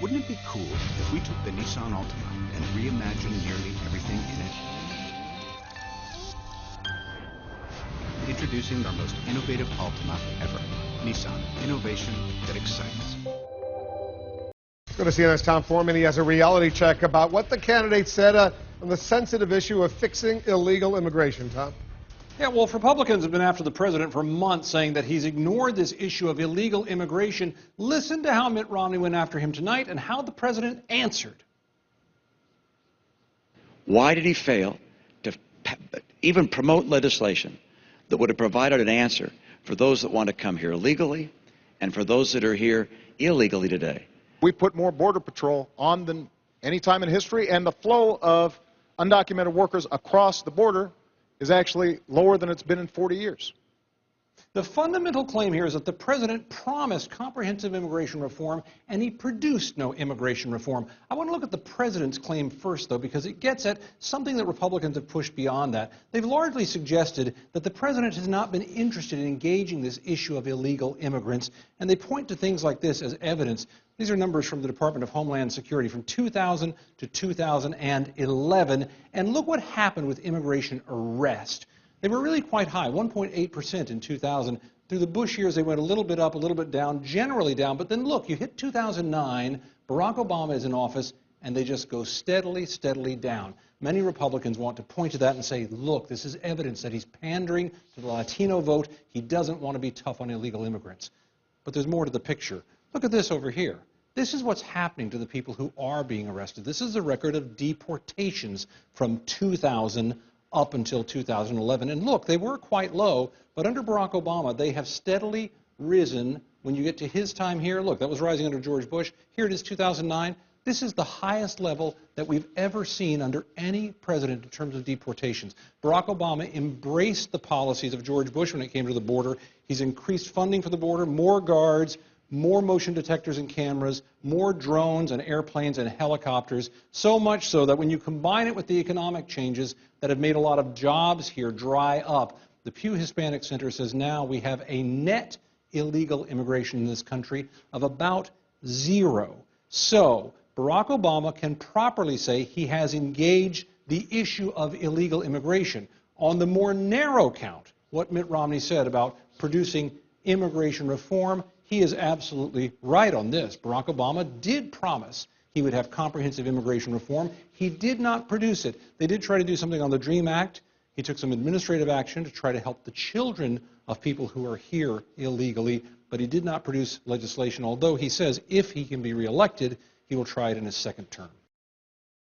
Wouldn't it be cool if we took the Nissan Altima and reimagined nearly everything in it? Introducing our most innovative Altima ever. Nissan, innovation that excites. Go to CNN's Tom Foreman. He has a reality check about what the candidate said on the sensitive issue of fixing illegal immigration. Tom? Yeah, well, Republicans have been after the president for months, saying that he's ignored this issue of illegal immigration. Listen to how Mitt Romney went after him tonight and how the president answered. Why did he fail to even promote legislation that would have provided an answer for those that want to come here legally and for those that are here illegally today? We put more Border Patrol on than any time in history, and the flow of undocumented workers across the border is actually lower than it's been in 40 years. The fundamental claim here is that the president promised comprehensive immigration reform, and he produced no immigration reform. I want to look at the president's claim first, though, because it gets at something that Republicans have pushed beyond that. They've largely suggested that the president has not been interested in engaging this issue of illegal immigrants, and they point to things like this as evidence. These are numbers from the Department of Homeland Security from 2000 to 2011, and look what happened with immigration arrest. They were really quite high, 1.8% in 2000. Through the Bush years, they went a little bit up, a little bit down, generally down. But then look, you hit 2009, Barack Obama is in office, and they just go steadily, steadily down. Many Republicans want to point to that and say, look, this is evidence that he's pandering to the Latino vote. He doesn't want to be tough on illegal immigrants. But there's more to the picture. Look at this over here. This is what's happening to the people who are being arrested. This is the record of deportations from 2000 up until 2011. And look, they were quite low, but under Barack Obama, they have steadily risen. When you get to his time here, look, that was rising under George Bush. Here it is, 2009. This is the highest level that we've ever seen under any president in terms of deportations. Barack Obama embraced the policies of George Bush when it came to the border. He's increased funding for the border, more guards, more motion detectors and cameras, more drones and airplanes and helicopters, so much so that when you combine it with the economic changes that have made a lot of jobs here dry up, the Pew Hispanic Center says now we have a net illegal immigration in this country of about 0. So Barack Obama can properly say he has engaged the issue of illegal immigration. On the more narrow count, what Mitt Romney said about producing immigration reform, he is absolutely right on this. Barack Obama did promise he would have comprehensive immigration reform. He did not produce it. They did try to do something on the DREAM Act. He took some administrative action to try to help the children of people who are here illegally, but he did not produce legislation, although he says if he can be reelected, he will try it in his second term.